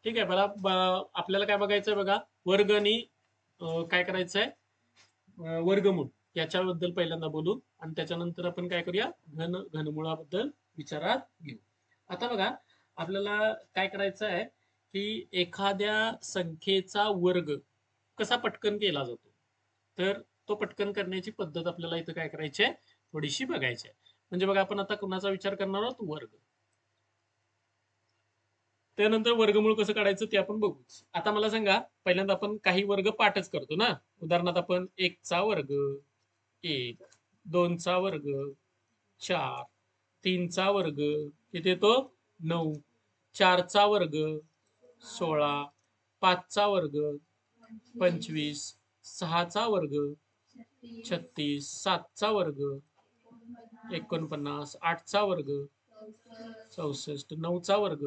ठीक आहे. मला आपल्याला काय बघायचंय बघा, वर्ग आणि काय करायचंय, वर्गमूळ याच्याबद्दल पहिल्यांदा बोलू आणि त्याच्यानंतर आपण काय करूया, घनमुळाबद्दल विचारात घेऊ. आता बघा, आपल्याला काय करायचं आहे की एखाद्या संख्येचा वर्ग कसा पटकन केला जातो, तर तो पटकन करण्याची पद्धत आपल्याला इथं काय करायची आहे, थोडीशी बघायची आहे. म्हणजे बघा, आपण आता कुणाचा विचार करणार आहोत, वर्ग. त्यानंतर वर्गमूळ कसं काढायचं ते आपण बघू. आता मला सांगा, पहिल्यांदा आपण काही वर्ग पाठच करतो ना. उदाहरणार्थ आपण एकचा वर्ग, एक, दोनचा वर्ग, चार, तीनचा वर्ग किती येतो, 9, चारचा वर्ग 16, पाचचा वर्ग 25, सहाचा वर्ग 36, सातचा वर्ग 49, आठचा वर्ग 64, नऊचा वर्ग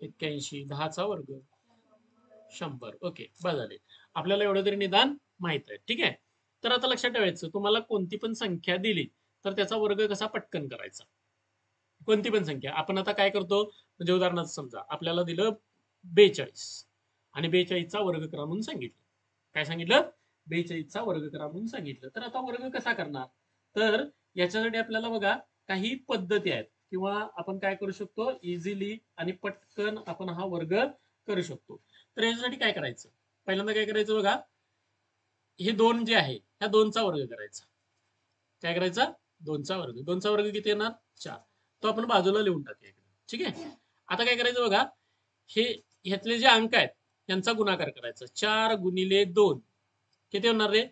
81, दहाचा वर्ग 100. ओके, बस झाले. आपल्याला एवढं तरी निदान माहित आहे. ठीक आहे. तर आता लक्षात ठेवायचं, तुम्हाला कोणती पण संख्या दिली तर त्याचा वर्ग कसा पटकन करायचा. कोणती पण संख्या आपण आता काय करतो, म्हणजे उदाहरणार्थ समजा आपल्याला दिलं 42 आणि 42चा वर्ग करा म्हणून सांगितलं. काय सांगितलं, 42चा वर्ग करा म्हणून सांगितलं. तर आता वर्ग कसा करणार, तर याच्यासाठी आपल्याला बघा काही पद्धती आहेत, किंवा आपण काय करू शकतो, इझिली आणि पटकन आपण हा वर्ग करू शकतो. तर याच्यासाठी काय करायचं, पहिल्यांदा काय करायचं बघा, हे दोन जे आहे ह्या दोनचा वर्ग करायचा. काय करायचा, दोनचा वर्ग. दोनचा वर्ग किती येणार, 4. तो आपण बाजूला लिहून टाकूया. ठीक आहे. आता काय करायचं बघा, हे ह्यातले जे अंक आहेत यांचा गुणाकार करायचा. 4 गुणिले 2 किती होणार रे,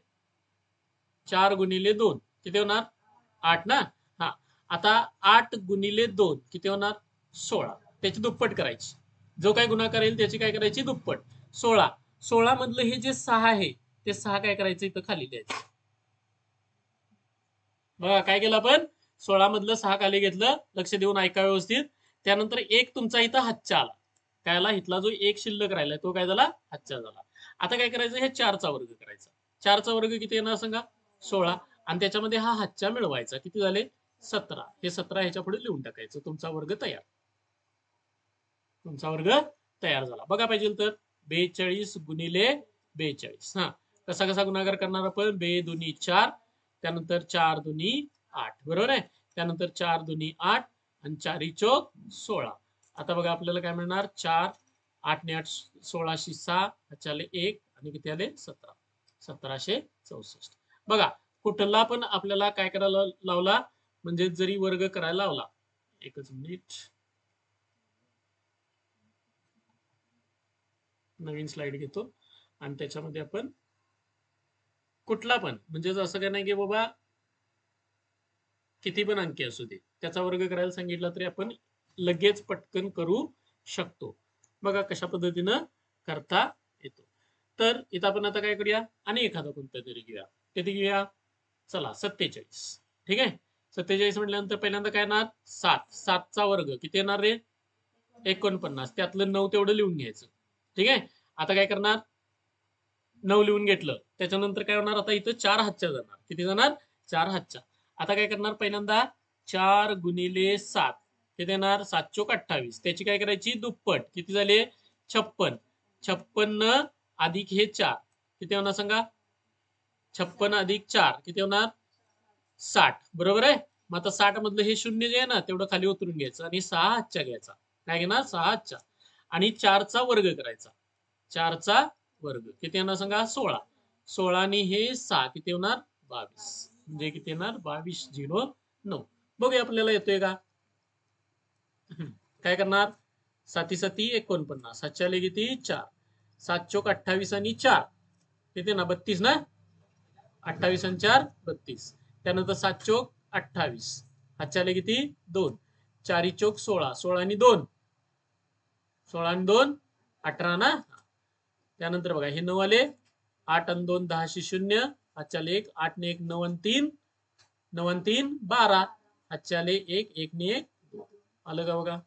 4 गुणिले 2 किती होणार, 8 ना. हा, आता 8 गुणिले 2 किती होणार, 16. त्याची दुप्पट करायची. जो काय गुणाकार येईल त्याची काय करायची, दुप्पट. 16. 16 मधलं हे जे 6 आहे ते 6 काय करायचं, इथं खाली द्यायचं. बघा काय केलं आपण, 16 मधलं 6 खाली घेतलं. लक्ष देऊन ऐका व्यवस्थित. त्यानंतर एक तुमचा इथं हातच्या आला. काय आला, इथला जो एक शिल्लक राहिला तो काय झाला, हातच्या झाला. आता काय करायचं, हे 4चा वर्ग करायचा. 4चा वर्ग किती येणार सांगा, 16. आणि त्याच्यामध्ये हा हातच्या मिळवायचा. किती झाले, 17. हे 17 ह्याच्या पुढे लिहून टाकायचं. तुमचा वर्ग तयार. तुमचा वर्ग तयार झाला. बघा पाहिजे तर, 42 गुणिले 42. हा, कसा कसा गुणाकार करणार आपण, 2 दुनी 4, त्यानंतर 4 दुनी 8, बरोबर आहे. त्यानंतर 4 दुनी 8 आणि 4 चोक 16. आता बघा आपल्याला काय मिळणार, 4, 8 ने 8 16शी 6, ह्याच्याले 1 आणि किती आले, 17. 1764. बघा, कुठला पण आपल्याला काय करायला लावला, म्हणजे जरी वर्ग करायला लावला, एकच मिनिट, नवीन स्लाइड घेतो आणि त्याच्यामध्ये आपण कुठला पण, म्हणजे असं काय नाही की बाबा किती पण अंकी असू दे त्याचा वर्ग करायला सांगितला तरी आपण लगेच पटकन करू शकतो. बघा कशा पद्धतीनं करता येतो. तर इथं आपण आता काय करूया, आणि एखादा कोणता तरी घेऊया. किती घेऊया, चला 47. ठीक आहे. 47 म्हटल्यानंतर पहिल्यांदा काय येणार, 7. 7चा वर्ग किती येणार रे, 49. त्यातलं 9 तेवढं लिहून घ्यायचं. ठीक आहे. आता काय करणार, 9 लिहून घेतलं. त्याच्यानंतर काय होणार, आता इथं 4 हातच्या जाणार. किती जाणार, 4 हातच्या. आता काय करणार, पहिल्यांदा 4 गुणिले 7 किती येणार, 7 चोक 28. त्याची काय करायची, दुप्पट. किती झाले, 56. 56 अधिक हे 4 किती होणार सांगा, 56 अधिक 4 किती होणार, 60. बरोबर आहे. मग आता 60 मधलं हे शून्य जे आहे ना तेवढं खाली उतरून घ्यायचं आणि 6 हातच्या घ्यायचा. काय घेणार, 6 हातच्या. आणि 4चा वर्ग करायचा. 4चा वर्ग किती येणार सांगा, 16. 16 आणि हे 6 किती होणार, 22. म्हणजे किती येणार, 2209. बघूया आपल्याला येतोय का. काय करणार, 7 7 49. 7 किती, 4. 7 चोक 28 आणि 4 किती ना, 32 ना. 28 आणि 4 32. त्यानंतर 7 चोक 28. हातच्या किती, 2. 4 चोक 16. 16 आणि 2, 16 आणि 2 18 ना. त्यानंतर बघा हे 9 आले. 8 आणि 2 10 शून्य. हातच्या 1. 8 ने 1 9 आणि 3, 9 आणि 3 12. हातच्या 1 1 ने 1 2. आलं का बघा,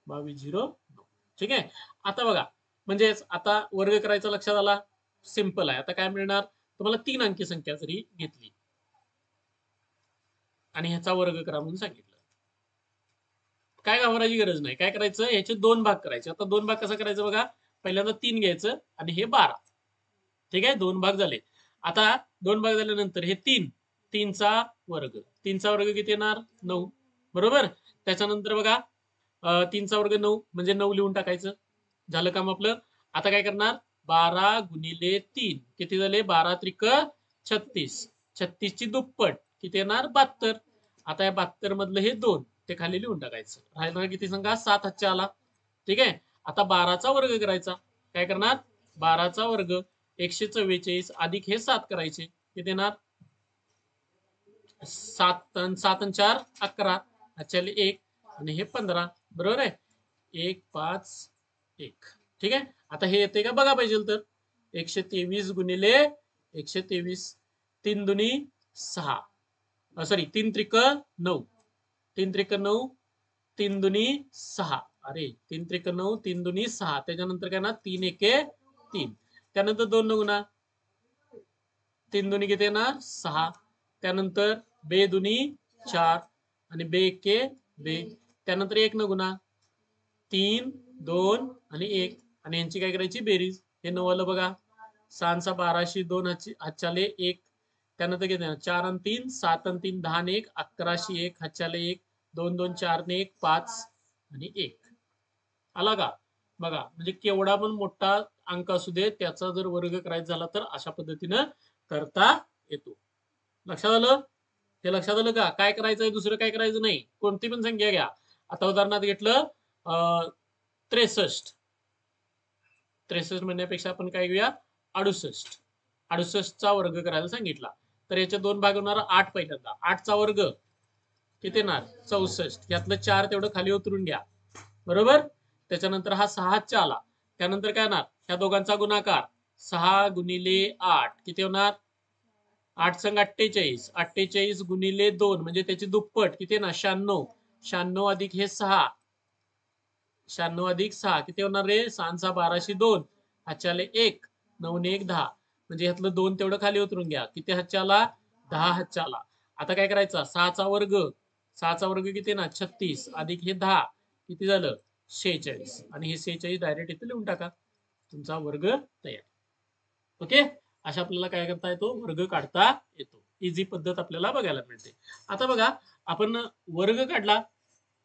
2209. ठीक आहे. आता बघा, म्हणजेच आता वर्ग करायचा लक्षात आला. सिंपल आहे. आता काय मिळणार तुम्हाला, 3 अंकी संख्या जरी घेतली आणि ह्याचा वर्ग करा म्हणून सांगितलं, काय घाबरायची गरज नाही. काय करायचं, याचे 2 भाग करायचे. आता 2 भाग कसं करायचं बघा. पहिल्यांदा 3 घ्यायचं आणि हे 12. ठीक आहे, 2 भाग झाले. आता 2 भाग झाल्यानंतर हे 3, 3चा वर्ग. 3चा वर्ग किती येणार? 9. बरोबर. त्याच्यानंतर बघा 3चा वर्ग 9 म्हणजे 9 लिहून टाकायचं. झालं काम आपलं. आता काय करणार, 12 गुणिले 3 किती झाले? 12 त्रिक 36. 36 ची दुप्पट किती येणार? 72. आता या 72 मधलं हे 2 ते खाली लिहून टाकायचं. राहिलं किती सांगा? 7 हातच्या आला. ठीक आहे. आता 12चा वर्ग करायचा. काय करणार? 12चा वर्ग 144 अधिक हे 7 करायचे. किती येणार? 7 7 आणि 4 11. अच्छा 1 आणि हे 15. बरोबर आहे. 1 5 1. ठीक आहे. आता हे येते का बघा पाहिजे तर. 123 गुणिले 123. 3 दुनी 6. सॉरी 3 त्रिक 9. 3 त्रिक 9. 3 दुनी 6. अरे 3 त्रिक 9. 3 दुनी 6. त्याच्यानंतर काय ना 3 एके 3. त्यानंतर 2 गुणा 3 दुनी किती येणार? 6. त्यानंतर बे दुनी 4 आणि बे एके बे. त्यानंतर 1 न गुणा 3 2 आणि 1 आणि यांची काय करायची बेरीज. हे 9 आलं बघा. 6 12 2 हातच्याले 1. त्यानंतर किती 4 आणि 3 7 आणि 3 10 आणि 1 11 1 हातच्याले 1 2 2 4 आणि 1 5 आणि 1. आला का बघा. म्हणजे केवढा पण मोठा अंक असू दे त्याचा जर वर्ग करायचा झाला तर अशा पद्धतीनं करता येतो. लक्षात आलं? हे लक्षात आलं का? काय करायचंय, दुसरं काय करायचं नाही. कोणती पण संख्या घ्या. आता उदाहरणार्थ घेतलं 63. 63 म्हणण्यापेक्षा आपण काय घेऊया 68. 68चा वर्ग करायला सांगितला तर याचे 2 भाग होणार 8 पहिल्यांदा. 8चा वर्ग किती येणार? 64. यातलं 4 तेवढं खाली उतरून घ्या. बरोबर. त्याच्यानंतर हा 6 आला. त्यानंतर काय येणार? ह्या दोघांचा गुणाकार 6 गुणिले 8 किती होणार? 8 संग 48. 48 गुणिले 2 म्हणजे त्याची दुप्पट किती ना 96. 96 अधिक हे 6. 96 अधिक 6 किती होणार रे? 6 12 2 हातच्याले 1 9 1 10. म्हणजे ह्यातलं 2 तेवढं खाली उतरून घ्या. किती हातच्याला? 10 हातच्याला. आता काय करायचं? 6चा वर्ग. 6चा वर्ग किती ना 36 अधिक हे 10 किती झालं? 46. आणि हे 46 डायरेक्ट इथे लिहून टाका. तुमचा वर्ग तयार. ओके. अशा आपल्याला काय करता येतो? वर्ग काढता येतो. इझी पद्धत आपल्याला बघायला मिळते. आता बघा आपण वर्ग काढला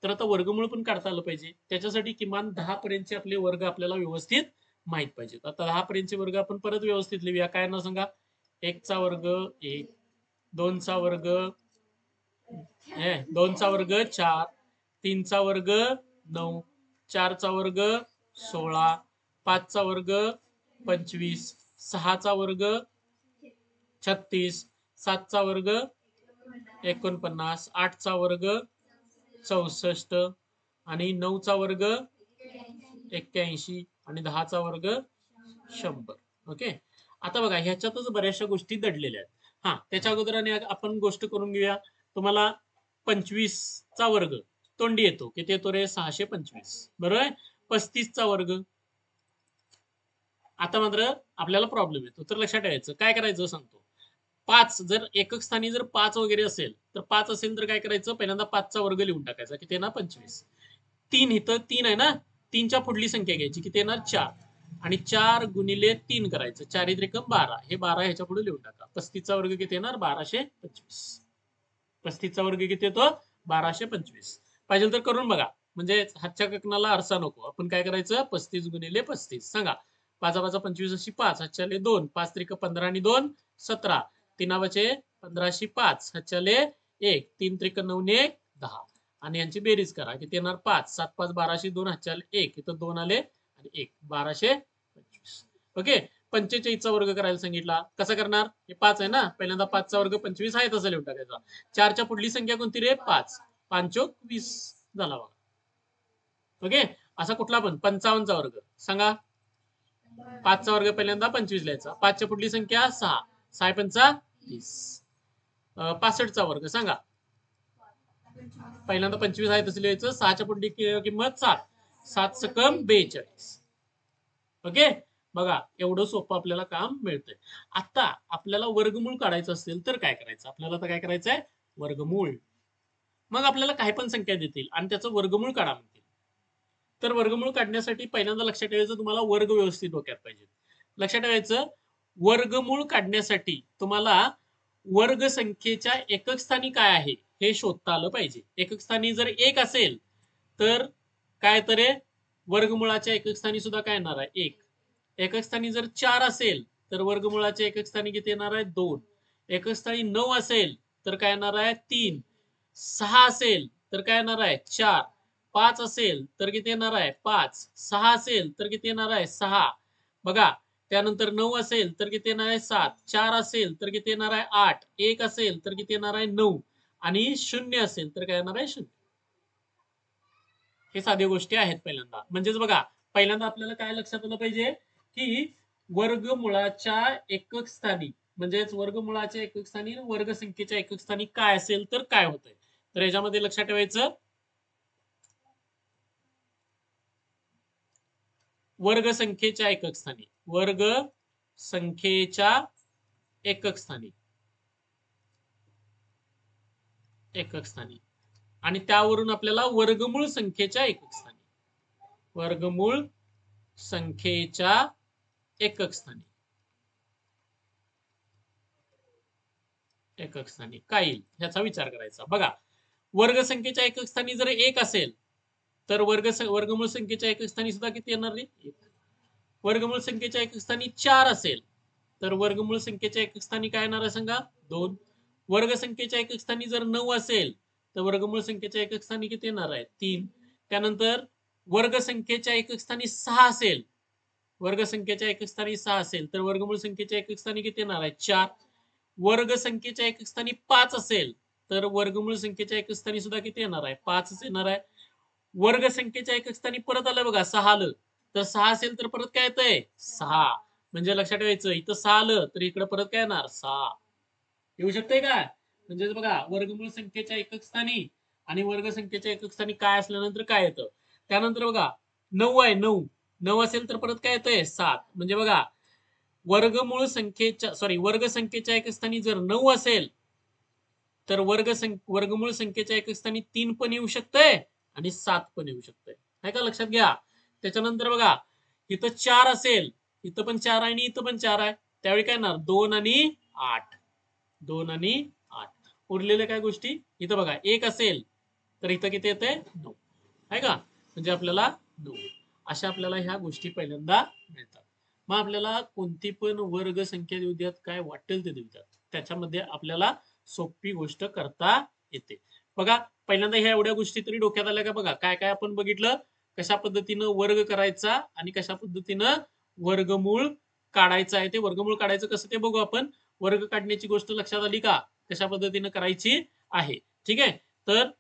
तर आता वर्गमूळ पण काढता आलं पाहिजे. त्याच्यासाठी किमान 10 पर्यंतचे आपले वर्ग आपल्याला व्यवस्थित माहित पाहिजेत. आता 10 पर्यंतचे वर्ग आपण परत व्यवस्थित लिहूया. काय ना सांगा? 1चा वर्ग 1, 2चा वर्ग 2चा वर्ग 4, 3चा वर्ग 9, 4चा वर्ग 16, 5चा वर्ग 25, 6चा वर्ग 36, 7चा वर्ग 49, 8चा वर्ग 64 आणि 9चा वर्ग 81 आणि 10चा वर्ग 100. ओके. आता बघा ह्याच्यातच बऱ्याचशा गोष्टी दडलेल्या आहेत. हा त्याच्या अगोदर आणि आपण गोष्ट करून घेऊया. तुम्हाला 25चा वर्ग तोंडी येतो. किती येतो रे? 625. बरोबर आहे. 35चा वर्ग. आता मात्र आपल्याला प्रॉब्लेम येतो. तर लक्षात ठेवायचं. काय करायचं सांगतो. 5 जर एकक स्थानी जर 5 वगैरे असेल तर 5 असेल तर काय करायचं? पहिल्यांदा 5चा वर्ग लिहून टाकायचा. किती आहे ना 25. 3 इथं 3 आहे ना. 3च्या पुढली संख्या घ्यायची. किती येणार? 4. आणि 4 गुणिले 3 करायचं. 4 त्रिकम 12. हे 12 ह्याच्या पुढे लिहून टाका. 35चा वर्ग किती येणार? 1225. 35चा वर्ग किती येतो? 1225. पाहिजे तर करून बघा. म्हणजे हातच्या ककनाला आरसा नको. आपण काय करायचं? 35 गुणिले 35 सांगा. 5 5 25 अशी 5 हातच्याले 2 5 त्रिक 15 आणि 2 17. 3 वाचे 15 5 हातच्याले 1 3 त्रिक 9 1 10. आणि यांची बेरीज करा. किती येणार? 5 7 5 12 2 हातच्याले 1 इथं 2 आले आणि 1 1225. ओके. 45चा वर्ग करायला सांगितला. कसा करणार? हे 5 आहे ना. पहिल्यांदा 5चा वर्ग 25 आहे तसं लिहून टाकायचा. 4च्या पुढली संख्या कोणती रे? 5. 5 चोक 20 झाला बघा. ओके. असा कुठला पण 55चा वर्ग सांगा. 5चा वर्ग पहिल्यांदा 25 लिहायचा. 5च्या पुढली संख्या 6. 6 पंचा 30. 65चा वर्ग सांगा. पहिल्यांदा 25 आहे तसं लिहायचं. 6च्या पुढली किंमत 7. 7 सकम 42. ओके. बघा एवढं सोपं आपल्याला काम मिळतंय. आता आपल्याला वर्गमूळ काढायचं असेल तर काय करायचं? आपल्याला तर काय करायचंय? वर्गमूळ. मग आपल्याला काही पण संख्या देतील आणि त्याचं वर्गमूळ काढा म्हणतील. तर वर्गमूळ काढण्यासाठी पहिल्यांदा लक्षात ठेवायचं तुम्हाला वर्ग व्यवस्थित डोक्यात पाहिजे. लक्षात ठेवायचं वर्गमूळ काढण्यासाठी तुम्हाला वर्ग संख्येच्या एकक स्थानी काय आहे हे शोधता आलं पाहिजे. एकक स्थानी जर 1 असेल तर काय तर वर्गमुळाच्या एकक स्थानी सुद्धा काय येणार आहे 1. एकक स्थानी जर 4 असेल तर वर्गमुळाच्या एकक स्थानी किती येणार आहे 2. एकक स्थानी 9 असेल तर काय येणार आहे 3. 6 असेल तर काय येणार आहे 4. 5 असेल तर किती येणार आहे 5. 6 असेल तर किती येणार आहे 6. बघा त्यानंतर 9 असेल तर किती येणार आहे 7. 4 असेल तर किती येणार आहे 8. 1 असेल तर किती येणार आहे 9 आणि 0 असेल तर काय येणार आहे 0. हे साध्या गोष्टी आहेत पहिल्यांदा. म्हणजेच बघा पहिल्यांदा आपल्याला काय लक्षात आलं पाहिजे की वर्गमुळाच्या एकक स्थानी म्हणजेच वर्गमुळाच्या एकक स्थानी वर्गसंख्येच्या एकक स्थानी काय असेल तर काय होतंय. तर याच्यामध्ये लक्षात ठेवायचं वर्गसंख्येच्या एकक स्थानी वर्गसंख्येच्या एकक स्थानी एकक स्थानी आणि त्यावरून आपल्याला वर्गमूळ संख्येच्या एकक स्थानी वर्गमूळ संख्येच्या एकक स्थानी एकक स्थानी काय येईल ह्याचा विचार करायचा. बघा वर्गसंख्येच्या एकक स्थानी जर 1 असेल तर वर्गमूळ संख्येच्या एकक स्थानी सुद्धा किती येणार रे 1. वर्गमूळ संख्येच्या एकक स्थानी 4 असेल तर वर्गमूळ संख्येच्या एकक स्थानी काय येणार आहे सांगा 2. वर्गसंख्येच्या एकक स्थानी जर 9 असेल तर वर्गमूळ संख्येच्या एकक स्थानी किती येणार आहे 3. त्यानंतर वर्गसंख्येच्या एकक स्थानी 6 असेल वर्गसंख्येच्या एकक स्थानी 6 असेल तर वर्गमूळ संख्येच्या एकक स्थानी किती येणार आहे 4. वर्गसंख्येच्या एकक स्थानी 5 असेल तर वर्गमूळ संख्येच्या एकक स्थानी सुद्धा किती येणार आहे 5 येणार आहे. वर्गसंख्येच्या एकक स्थानी परत आलं बघा 6 आलं तर 6 असेल तर परत काय येतंय 6. म्हणजे लक्षात ठेवायचं इथं 6 आलं तर इकडे परत काय येणार 6 येऊ शकतंय का. म्हणजे बघा वर्गमूळ संख्येच्या एकक स्थानी आणि वर्गसंख्येच्या एकक स्थानी काय असल्यानंतर काय येतं. त्यानंतर बघा 9 आहे 9 असेल तर परत काय येतंय 7. म्हणजे बघा वर्गमूळ संख्येच्या वर्गसंख्येच्या एकक स्थानी जर 9 असेल तर वर्गमूळ संख्येच्या एकक स्थानी 3 पण येऊ शकतंय आणि 7 पण येऊ शकतंय. आहे का लक्षात घ्या. त्याच्यानंतर बघा इथं 4 असेल इथं पण 4 आहे आणि इथं पण 4 आहे त्यावेळी काय येणार 2 आणि 8. 2 आणि 8 उरलेल्या काय गोष्टी इथं बघा 1 असेल तर इथं किती येते 9 आहे का. म्हणजे आपल्याला 9 अशा आपल्याला ह्या गोष्टी पहिल्यांदा मिळतात. मग आपल्याला कोणती पण वर्ग संख्या देऊ द्यात काय वाटेल ते देऊ द्यात त्याच्यामध्ये आपल्याला सोपी गोष्ट करता येते. बघा पहिल्यांदा ह्या एवढ्या गोष्टी तरी डोक्यात आल्या का. बघा काय काय आपण बघितलं कशा पद्धतीनं वर्ग करायचा आणि कशा पद्धतीनं वर्गमूळ काढायचं आहे. ते वर्गमूळ काढायचं कसं ते बघू आपण. वर्ग काढण्याची गोष्ट लक्षात आली का कशा पद्धतीनं करायची आहे. ठीक आहे. तर